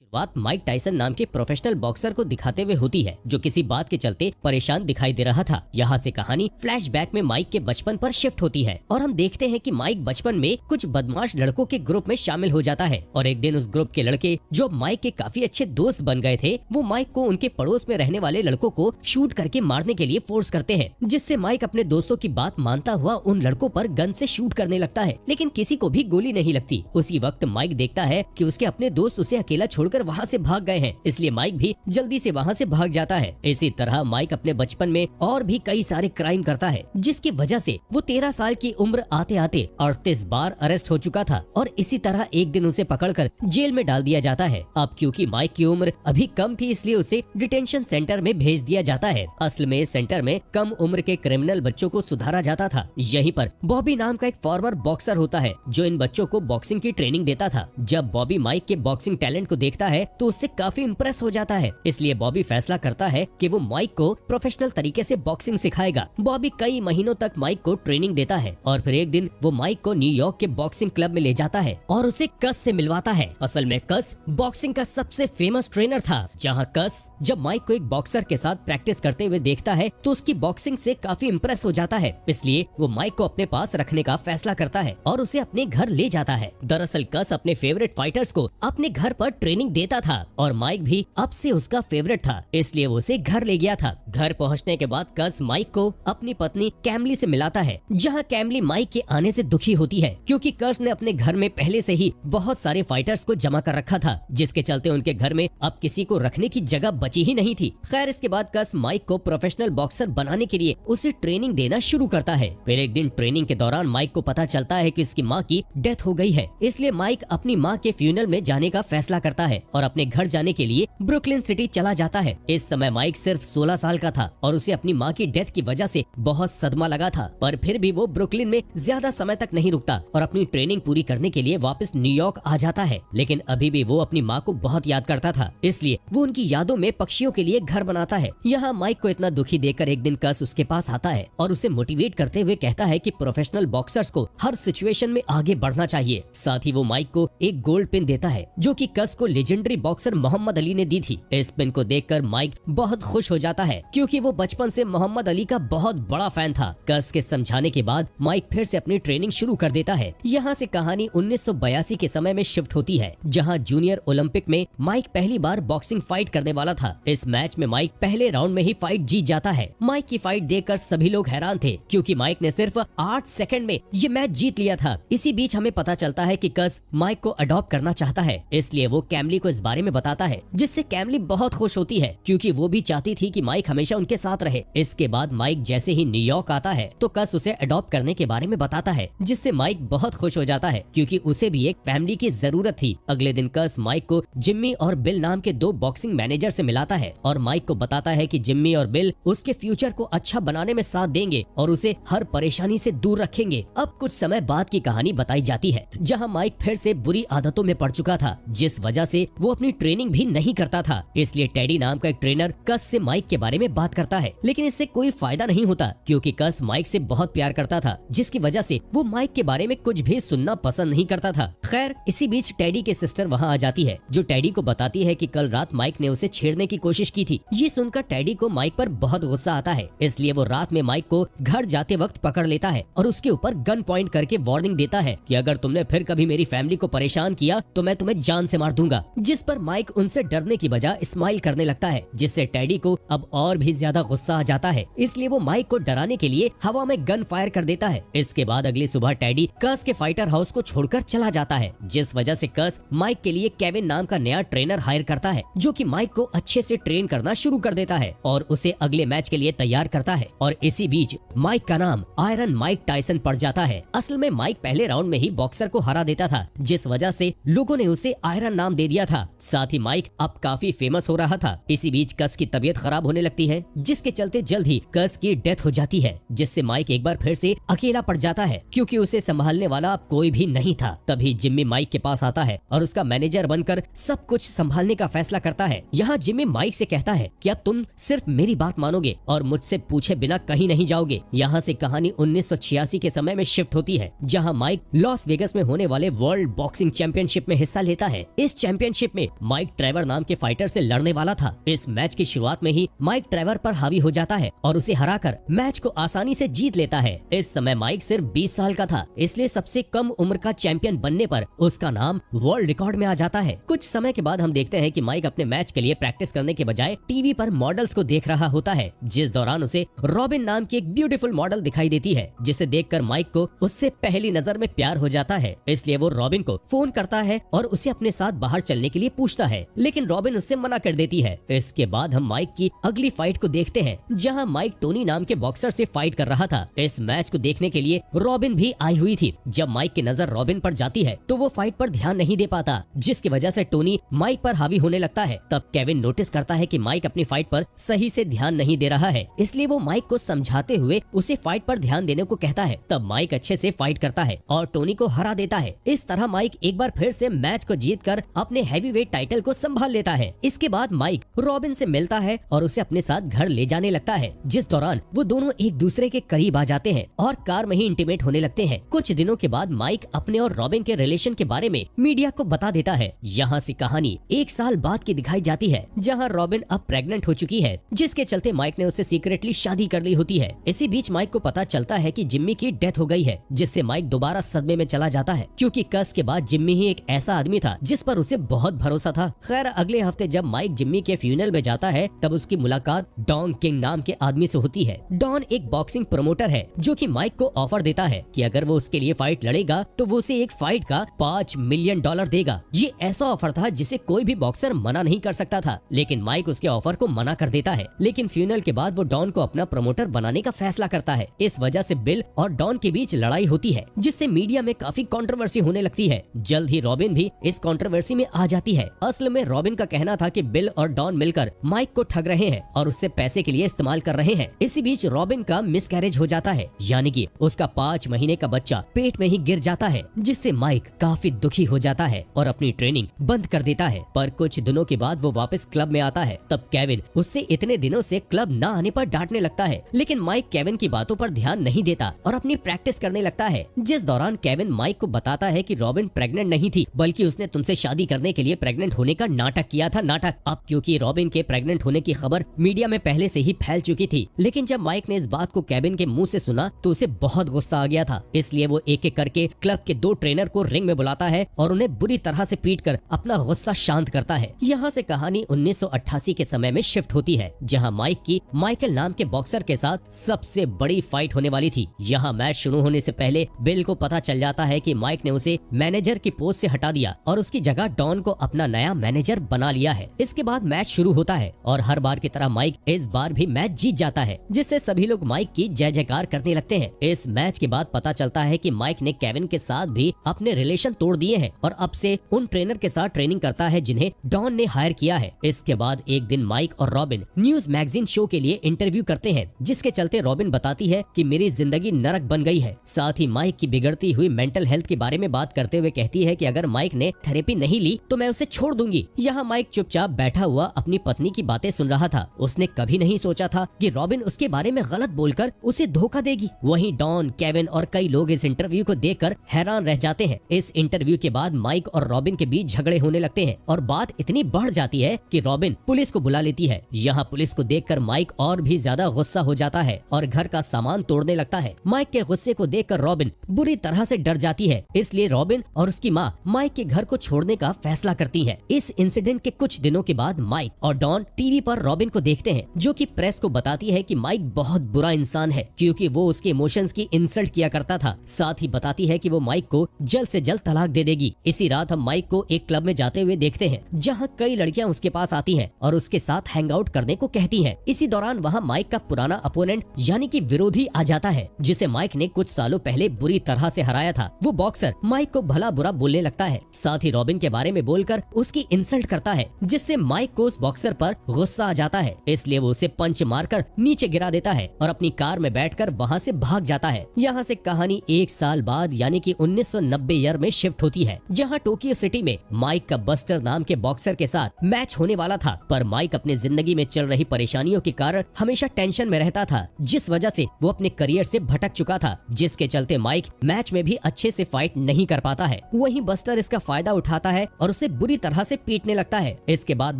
शुरुआत Mike Tyson नाम के प्रोफेशनल बॉक्सर को दिखाते हुए होती है, जो किसी बात के चलते परेशान दिखाई दे रहा था। यहाँ से कहानी फ्लैशबैक में माइक के बचपन पर शिफ्ट होती है और हम देखते हैं कि माइक बचपन में कुछ बदमाश लड़कों के ग्रुप में शामिल हो जाता है और एक दिन उस ग्रुप के लड़के, जो माइक के काफी अच्छे दोस्त बन गए थे, वो माइक को उनके पड़ोस में रहने वाले लड़कों को शूट करके मारने के लिए फोर्स करते हैं, जिससे माइक अपने दोस्तों की बात मानता हुआ उन लड़कों पर गन से शूट करने लगता है, लेकिन किसी को भी गोली नहीं लगती। उसी वक्त माइक देखता है कि उसके अपने दोस्त उसे अकेला छोड़कर वहाँ से भाग गए हैं, इसलिए माइक भी जल्दी से वहाँ से भाग जाता है। इसी तरह माइक अपने बचपन में और भी कई सारे क्राइम करता है, जिसकी वजह से वो 13 साल की उम्र आते आते 38 बार अरेस्ट हो चुका था और इसी तरह एक दिन उसे पकड़कर जेल में डाल दिया जाता है। अब क्योंकि माइक की उम्र अभी कम थी, इसलिए उसे डिटेंशन सेंटर में भेज दिया जाता है। असल में इस सेंटर में कम उम्र के क्रिमिनल बच्चों को सुधारा जाता था। यहीं पर बॉबी नाम का एक फॉर्मर बॉक्सर होता है, जो इन बच्चों को बॉक्सिंग की ट्रेनिंग देता था। जब बॉबी माइक के बॉक्सिंग टैलेंट को देखता है तो उससे काफी इम्प्रेस हो जाता है, इसलिए बॉबी फैसला करता है कि वो माइक को प्रोफेशनल तरीके से बॉक्सिंग सिखाएगा। बॉबी कई महीनों तक माइक को ट्रेनिंग देता है और फिर एक दिन वो माइक को न्यूयॉर्क के बॉक्सिंग क्लब में ले जाता है और उसे कस से मिलवाता है। असल में कस बॉक्सिंग का सबसे फेमस ट्रेनर था, जहाँ कस जब माइक को एक बॉक्सर के साथ प्रैक्टिस करते हुए देखता है तो उसकी बॉक्सिंग से काफी इम्प्रेस हो जाता है, इसलिए वो माइक को अपने पास रखने का फैसला करता है और उसे अपने घर ले जाता है। दरअसल कस अपने फेवरेट फाइटर्स को अपने घर पर ट्रेनिंग देता था और माइक भी अब से उसका फेवरेट था, इसलिए वो उसे घर ले गया था। घर पहुंचने के बाद कस माइक को अपनी पत्नी कैमली से मिलाता है, जहां कैमली माइक के आने से दुखी होती है, क्योंकि कस ने अपने घर में पहले से ही बहुत सारे फाइटर्स को जमा कर रखा था, जिसके चलते उनके घर में अब किसी को रखने की जगह बची ही नहीं थी। खैर, इसके बाद कस माइक को प्रोफेशनल बॉक्सर बनाने के लिए उसे ट्रेनिंग देना शुरू करता है। फिर एक दिन ट्रेनिंग के दौरान माइक को पता चलता है कि उसकी माँ की डेथ हो गई है, इसलिए माइक अपनी माँ के फ्यूनरल में जाने का फैसला करता है और अपने घर जाने के लिए ब्रुकलिन सिटी चला जाता है। इस समय माइक सिर्फ 16 साल का था और उसे अपनी माँ की डेथ की वजह से बहुत सदमा लगा था, पर फिर भी वो ब्रुकलिन में ज्यादा समय तक नहीं रुकता और अपनी ट्रेनिंग पूरी करने के लिए वापस न्यूयॉर्क आ जाता है। लेकिन अभी भी वो अपनी माँ को बहुत याद करता था, इसलिए वो उनकी यादों में पक्षियों के लिए घर बनाता है। यहाँ माइक को इतना दुखी देखकर एक दिन कस उसके पास आता है और उसे मोटिवेट करते हुए कहता है कि प्रोफेशनल बॉक्सर्स को हर सिचुएशन में आगे बढ़ना चाहिए। साथ ही वो माइक को एक गोल्ड पिन देता है, जो कि कस को लेजेंडरी बॉक्सर मोहम्मद अली ने दी थी। इस पिन को देखकर माइक बहुत खुश हो जाता है, क्योंकि वो बचपन से मोहम्मद अली का बहुत बड़ा फैन था। कस के समझाने के बाद माइक फिर से अपनी ट्रेनिंग शुरू कर देता है। यहाँ से कहानी 1982 के समय में शिफ्ट होती है, जहाँ जूनियर ओलंपिक में माइक पहली बार बॉक्सिंग फाइट करने वाला था। इस मैच में माइक पहले राउंड में ही फाइट जीत जाता है। माइक की फाइट देखकर सभी लोग हैरान थे, क्योंकि माइक ने सिर्फ 8 सेकंड में ये मैच जीत लिया था। इसी बीच हमें पता चलता है कि कस माइक को अडॉप्ट करना चाहता है, इसलिए वो कैमली को इस बारे में बताता है, जिससे कैमली बहुत खुश होती है, क्योंकि वो भी चाहती थी कि माइक हमेशा उनके साथ रहे। इसके बाद माइक जैसे ही न्यूयॉर्क आता है तो कस उसे अडॉप्ट करने के बारे में बताता है, जिससे माइक बहुत खुश हो जाता है, क्योंकि उसे भी एक फैमिली की जरूरत थी। अगले दिन कस माइक को जिम्मी और बिल नाम के 2 बॉक्सिंग मैनेजर से मिलाता है और माइक को बताता है कि जिम्मी और बिल उसके फ्यूचर को अच्छा बनाने में साथ देंगे और उसे हर परेशानी से दूर रखेंगे। अब कुछ समय बाद की कहानी बताई जाती है, जहाँ माइक फिर से बुरी आदतों में पड़ चुका था, जिस वजह से वो अपनी ट्रेनिंग भी नहीं करता था। इसलिए टेडी नाम का एक ट्रेनर कस से माइक के बारे में बात करता है, लेकिन इससे कोई फायदा नहीं होता, क्योंकि कस माइक से बहुत प्यार करता था, जिसकी वजह से वो माइक के बारे में कुछ भी सुनना पसंद नहीं करता था। खैर, इसी बीच टेडी के सिस्टर वहाँ आ जाती है, जो टेडी को बताती है कि कल रात माइक ने उसे छेड़ने की कोशिश की थी। ये सुनकर टेडी को माइक पर बहुत गुस्सा आता है, इसलिए वो रात में माइक को घर जाते वक्त पकड़ लेता है और उसके ऊपर गन पॉइंट करके वार्निंग देता है कि अगर तुमने फिर कभी मेरी फैमिली को परेशान किया तो मैं तुम्हें जान से मार दूंगा। जिस पर माइक उनसे डरने की बजाय स्माइल करने लगता है, जिससे टेडी को अब और भी ज्यादा गुस्सा आ जाता है, इसलिए वो माइक को डराने के लिए हवा में गन फायर कर देता है। इसके बाद अगली सुबह टेडी कस के फाइटर हाउस को छोड़कर चला जाता है, जिस वजह से कस माइक के लिए केविन नाम का नया ट्रेनर हायर करता है, जो कि माइक को अच्छे से ट्रेन करना शुरू कर देता है और उसे अगले मैच के लिए तैयार करता है। और इसी बीच माइक का नाम आयरन माइक टायसन पड़ जाता है। असल में माइक पहले राउंड में ही बॉक्सर को हरा देता था, जिस वजह से लोगों ने उसे आयरन नाम दे दिया था। साथ ही माइक अब काफी फेमस हो रहा था। इसी बीच कस की तबीयत खराब होने लगती है, जिसके चलते जल्द ही कस की डेथ हो जाती है, जिससे माइक एक बार फिर से अकेला पड़ जाता है, क्योंकि उसे संभालने वाला अब कोई भी नहीं था। तभी जिम्मी माइक के पास आता है और उसका मैनेजर बनकर सब कुछ संभालने का फैसला करता है। यहाँ जिम्मी माइक से कहता है कि अब तुम सिर्फ मेरी बात मानोगे और मुझसे पूछे बिना कहीं नहीं जाओगे। यहाँ से कहानी 1986 के समय में शिफ्ट होती है, जहाँ माइक लॉस वेगस में होने वाले वर्ल्ड बॉक्सिंग चैंपियनशिप में हिस्सा लेता है। इस चैंपियनशिप चैंपियनशिप में माइक ट्रेवर नाम के फाइटर से लड़ने वाला था। इस मैच की शुरुआत में ही माइक ट्रेवर पर हावी हो जाता है और उसे हराकर मैच को आसानी से जीत लेता है। इस समय माइक सिर्फ 20 साल का था, इसलिए सबसे कम उम्र का चैंपियन बनने पर उसका नाम वर्ल्ड रिकॉर्ड में आ जाता है। कुछ समय के बाद हम देखते हैं कि माइक अपने मैच के लिए प्रैक्टिस करने के बजाय टीवी पर मॉडल्स को देख रहा होता है, जिस दौरान उसे रॉबिन नाम की एक ब्यूटीफुल मॉडल दिखाई देती है, जिसे देखकर माइक को उससे पहली नजर में प्यार हो जाता है। इसलिए वो रॉबिन को फोन करता है और उसे अपने साथ बाहर चलने के लिए पूछता है, लेकिन रॉबिन उससे मना कर देती है। इसके बाद हम माइक की अगली फाइट को देखते हैं, जहां माइक टोनी नाम के बॉक्सर से फाइट कर रहा था। इस मैच को देखने के लिए रॉबिन भी आई हुई थी। जब माइक की नजर रॉबिन पर जाती है तो वो फाइट पर ध्यान नहीं दे पाता, जिसकी वजह से टोनी माइक पर हावी होने लगता है। तब केविन नोटिस करता है कि माइक अपनी फाइट पर सही से ध्यान नहीं दे रहा है, इसलिए वो माइक को समझाते हुए उसे फाइट पर ध्यान देने को कहता है। तब माइक अच्छे से फाइट करता है और टोनी को हरा देता है। इस तरह माइक एक बार फिर से मैच को जीतकर अपने हैवीवेट टाइटल को संभाल लेता है। इसके बाद माइक रॉबिन से मिलता है और उसे अपने साथ घर ले जाने लगता है, जिस दौरान वो दोनों एक दूसरे के करीब आ जाते हैं और कार में ही इंटीमेट होने लगते हैं। कुछ दिनों के बाद माइक अपने और रॉबिन के रिलेशन के बारे में मीडिया को बता देता है। यहाँ से कहानी 1 साल बाद की दिखाई जाती है, जहाँ रॉबिन अब प्रेग्नेंट हो चुकी है, जिसके चलते माइक ने उससे सीक्रेटली शादी कर ली होती है। इसी बीच माइक को पता चलता है कि जिम्मी की डेथ हो गई है, जिससे माइक दोबारा सदमे में चला जाता है, क्योंकि कस के बाद जिम्मी ही एक ऐसा आदमी था जिस पर उसे बहुत भरोसा था। खैर, अगले हफ्ते जब माइक जिम्मी के फ्यूनरल में जाता है, तब उसकी मुलाकात डॉन किंग नाम के आदमी से होती है। डॉन एक बॉक्सिंग प्रमोटर है, जो कि माइक को ऑफर देता है कि अगर वो उसके लिए फाइट लड़ेगा तो वो उसे एक फाइट का $5 मिलियन देगा। ये ऐसा ऑफर था जिसे कोई भी बॉक्सर मना नहीं कर सकता था, लेकिन माइक उसके ऑफर को मना कर देता है। लेकिन फ्यूनरल के बाद वो डॉन को अपना प्रमोटर बनाने का फैसला करता है। इस वजह से बिल और डॉन के बीच लड़ाई होती है, जिससे मीडिया में काफी कंट्रोवर्सी होने लगती है। जल्द ही रॉबिन भी इस कंट्रोवर्सी में आ जाती है। असल में रॉबिन का कहना था कि बिल और डॉन मिलकर माइक को ठग रहे हैं और उससे पैसे के लिए इस्तेमाल कर रहे हैं। इसी बीच रॉबिन का मिसकैरेज हो जाता है, यानी कि उसका 5 महीने का बच्चा पेट में ही गिर जाता है, जिससे माइक काफी दुखी हो जाता है और अपनी ट्रेनिंग बंद कर देता है। पर कुछ दिनों के बाद वो वापस क्लब में आता है। तब केविन उससे इतने दिनों से क्लब न आने पर डांटने लगता है, लेकिन माइक केविन की बातों पर ध्यान नहीं देता और अपनी प्रैक्टिस करने लगता है। जिस दौरान केविन माइक को बताता है कि रॉबिन प्रेग्नेंट नहीं थी, बल्कि उसने तुमसे शादी करने के लिए प्रेग्नेंट होने का नाटक किया था। नाटक अब क्योंकि रॉबिन के प्रेग्नेंट होने की खबर मीडिया में पहले से ही फैल चुकी थी, लेकिन जब माइक ने इस बात को केविन के मुंह से सुना तो उसे बहुत गुस्सा आ गया था। इसलिए वो एक एक करके क्लब के 2 ट्रेनर को रिंग में बुलाता है और उन्हें बुरी तरह से पीटकर अपना गुस्सा शांत करता है। यहाँ से कहानी 1988 के समय में शिफ्ट होती है, जहाँ माइक की माइकल नाम के बॉक्सर के साथ सबसे बड़ी फाइट होने वाली थी। यहाँ मैच शुरू होने से पहले बिल को पता चल जाता है कि माइक ने उसे मैनेजर की पोस्ट से हटा दिया और उसकी जगह डॉन को अपना नया मैनेजर बना लिया है। इसके बाद मैच शुरू होता है और हर बार की तरह माइक इस बार भी मैच जीत जाता है, जिससे सभी लोग माइक की जय जयकार करने लगते हैं। इस मैच के बाद पता चलता है कि माइक ने केविन के साथ भी अपने रिलेशन तोड़ दिए हैं और अब से उन ट्रेनर के साथ ट्रेनिंग करता है जिन्हें डॉन ने हायर किया है। इसके बाद एक दिन माइक और रॉबिन न्यूज मैगजीन शो के लिए इंटरव्यू करते हैं, जिसके चलते रॉबिन बताती है कि मेरी जिंदगी नरक बन गई है। साथ ही माइक की बिगड़ती हुई मेंटल हेल्थ के बारे में बात करते हुए कहती है कि अगर माइक ने थेरेपी नहीं ली तो मैं उसे छोड़ दूंगी। यहाँ माइक चुपचाप बैठा हुआ अपनी पत्नी की बातें सुन रहा था। उसने कभी नहीं सोचा था कि रॉबिन उसके बारे में गलत बोलकर उसे धोखा देगी। वहीं डॉन, केविन और कई लोग इस इंटरव्यू को देखकर हैरान रह जाते हैं। इस इंटरव्यू के बाद माइक और रॉबिन के बीच झगड़े होने लगते हैं और बात इतनी बढ़ जाती है कि रॉबिन पुलिस को बुला लेती है। यहाँ पुलिस को देखकर माइक और भी ज्यादा गुस्सा हो जाता है और घर का सामान तोड़ने लगता है। माइक के गुस्से को देखकर रॉबिन बुरी तरह से डर जाती है, इसलिए रॉबिन और उसकी माँ माइक के घर को छोड़ने का फैसला करती है। इस इंसिडेंट के कुछ दिनों के बाद माइक और डॉन टीवी पर रॉबिन को देखते हैं, जो कि प्रेस को बताती है कि माइक बहुत बुरा इंसान है क्योंकि वो उसके इमोशंस की इंसल्ट किया करता था। साथ ही बताती है कि वो माइक को जल्द से जल्द तलाक दे देगी। इसी रात हम माइक को एक क्लब में जाते हुए देखते हैं, जहाँ कई लड़कियां उसके पास आती हैं और उसके साथ हैंग आउट करने को कहती हैं। इसी दौरान वहाँ माइक का पुराना अपोनेंट यानी कि विरोधी आ जाता है, जिसे माइक ने कुछ सालों पहले बुरी तरह से हराया था। वो बॉक्सर माइक को भला बुरा बोलने लगता है, साथ ही रॉबिन के बारे में बोलकर उसकी इंसल्ट करता है, जिससे माइक को उस बॉक्सर पर गुस्सा आ जाता है। इसलिए वो उसे पंच मारकर नीचे गिरा देता है और अपनी कार में बैठकर वहाँ से भाग जाता है। यहाँ से कहानी 1 साल बाद यानी कि 1990 ईयर में शिफ्ट होती है, जहाँ टोक्यो सिटी में माइक का बस्टर नाम के बॉक्सर के साथ मैच होने वाला था। पर माइक अपने जिंदगी में चल रही परेशानियों के कारण हमेशा टेंशन में रहता था, जिस वजह से वो अपने करियर से भटक चुका था, जिसके चलते माइक मैच में भी अच्छे से फाइट नहीं कर पाता है। वहीं बस्टर इसका फायदा उठाता है और उसे बुरी तरह से पीटने लगता है। इसके बाद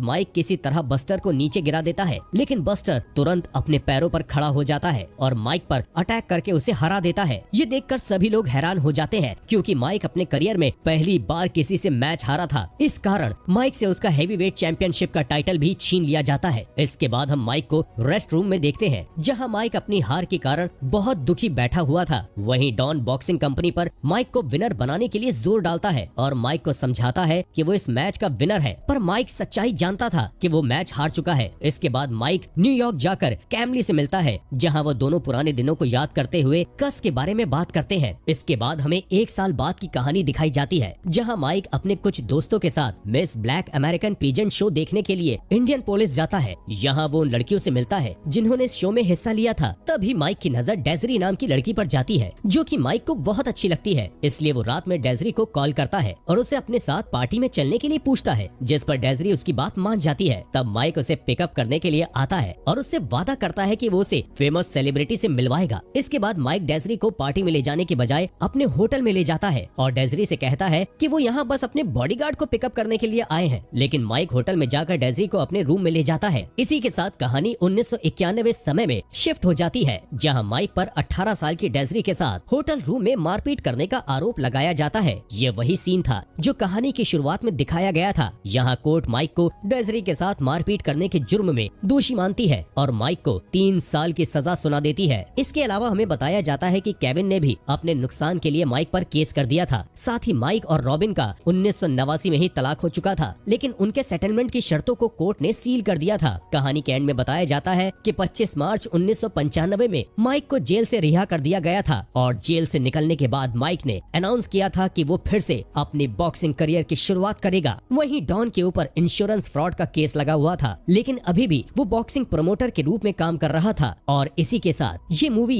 माइक किसी तरह बस्टर को नीचे गिरा देता है, लेकिन बस्टर तुरंत अपने पैरों पर खड़ा हो जाता है और माइक पर अटैक करके उसे हरा देता है। ये देखकर सभी लोग हैरान हो जाते हैं, क्योंकि माइक अपने करियर में पहली बार किसी से मैच हारा था। इस कारण माइक से उसका हैवीवेट चैंपियनशिप का टाइटल भी छीन लिया जाता है। इसके बाद हम माइक को रेस्ट रूम में देखते हैं, जहां माइक अपनी हार के कारण बहुत दुखी बैठा हुआ था। वहीं डॉन बॉक्सिंग कंपनी पर माइक को विनर बनाने के लिए जोर डालता है और माइक को समझाता है कि वो इस मैच का विनर है, पर माइक सच्चाई जानता था कि वो मैच हार चुका है। इसके बाद माइक न्यूयॉर्क जाकर कैमली से मिलता है, जहां वो दोनों पुराने दिनों को याद करते हुए कस के बारे में बात करते हैं। इसके बाद हमें 1 साल बाद की कहानी दिखाई जाती है, जहां माइक अपने कुछ दोस्तों के साथ miss black American peasant show देखने के लिए इंडियन पुलिस जाता है। यहाँ वो उन लड़कियों से मिलता है जिन्होंने इस शो में हिस्सा लिया था। तभी माइक की नजर डेजरी नाम की लड़की पर जाती है, जो कि माइक को बहुत अच्छी लगती है। इसलिए वो रात में डेजरी को कॉल करता है और उसे अपने साथ पार्टी में चलने के लिए पूछता है, जिस पर डेजरी उसकी बात मान जाती है। तब माइक उसे पिकअप करने के लिए आता है और उससे वादा करता है कि वो उसे फेमस सेलिब्रिटी से मिलवाएगा। इसके बाद माइक डेजरी को पार्टी में ले जाने के बजाय अपने होटल में ले जाता है और डेजरी से कहता है कि वो यहाँ बस अपने बॉडीगार्ड को पिकअप करने के लिए आए हैं। लेकिन माइक होटल में जाकर डेजरी को अपने रूम में ले जाता है। इसी के साथ कहानी 1991 समय में शिफ्ट हो जाती है, जहाँ माइक पर 18 साल की डेजरी के साथ होटल रूम में मारपीट करने का आरोप लगाया जाता है। ये वही सीन था जो कहानी की शुरुआत में दिखाया गया था। यहाँ कोर्ट माइक को डेजरी के साथ मारपीट करने के जुर्म में दोषी मानती है और माइक को 3 साल की सजा सुना देती है। इसके अलावा हमें बताया जाता है कि केविन ने भी अपने नुकसान के लिए माइक पर केस कर दिया था। साथ ही माइक और रॉबिन का 1989 में ही तलाक हो चुका था, लेकिन उनके सेटलमेंट की शर्तों को कोर्ट ने सील कर दिया था। कहानी के एंड में बताया जाता है कि 25 मार्च 1995 में माइक को जेल से रिहा कर दिया गया था और जेल से निकलने के बाद माइक ने अनाउंस किया था कि वो फिर से अपनी बॉक्सिंग करियर की शुरुआत करेगा। वहीं डॉन के ऊपर इंश्योरेंस फ्रॉड का केस लगा हुआ था, लेकिन अभी भी वो बॉक्सिंग प्रमोटर के रूप में काम कर रहा था। और इसी के साथ ये मूवी